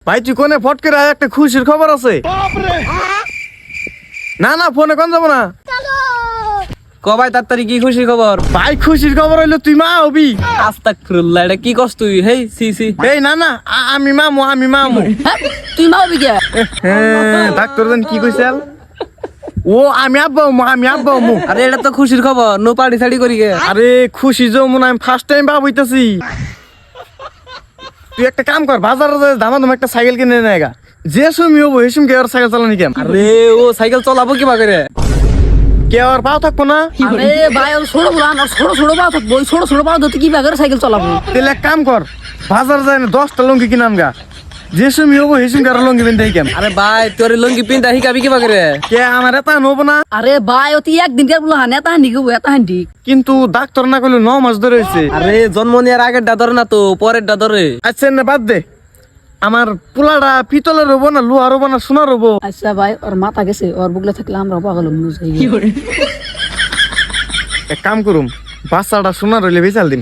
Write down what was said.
ভাই তুই কোনে ফট করে আয়, একটা খুশির খবর আছে। না না ফোনে কোন যাবো না কবাই তাড়াতাড়ি কি খুশি খবর? ভাই, খুশির খবর হইলো তুই মা হবি। আস্তাগফিরুল্লাহ, এটা কি করছ তুই? হেই সি সি। এই না না আমি মামু হ্যাঁ, তুই মা হবি কে? হ্যাঁ ডাক্তার জান কি কইছে? ও আমি আব্বা মু। আরে এটা তো খুশির খবর, নো পার্টি সাড়ি করি গে। আরে খুশি যমুন, আমি ফার্স্ট টাইম বাপ হইতাছি। তুই একটা কাম কর, বাজারে দামাদাম একটা সাইকেল কিনে নে গা। যে সুমি হবো এই সুমকে আর সাইকেল চালানি কেন? আরে ও সাইকেল চালাবো কি করে? কে আর পাও থাকবো না? আরে ভাই ওর ছোট বড় আমার ছোট পা থাকবো, ওই ছোট পা ধরতে কি ব্যাগের সাইকেল চালাবো? তাহলে এক কাম কর, বাজার যায় না 10টা লঙ্গি কিনাম গা। যে সুমি হবো এই সুমকে আর লঙ্গি বেঁধে কেন? আরে ভাই তোর লুঙ্গি পিনটা হিকাবি কি করে? কে আমার এটা নবো না? আরে ভাই অতি একদিন কে বলো হানে তা হান্ডি গো এত হান্ডি। কিন্তু ডাক্তার না করলে 9 মাস ধরে হয়েছে। আরে জন্ম নেওয়ার আগের ডা ধরে না তো, পরের ডা ধরে। আচ্ছা না বাদ দে, আমার পোলাটা পিতলের হবো না লোহার হবো না সোনার হবো? আচ্ছা ভাই ওর মাথা গেছে, ওর বুকলে থাকলে আমরা পাগল মনে হই। এক কাম করুম, বাচ্চাটা সোনার হইলে বেচাল দিন।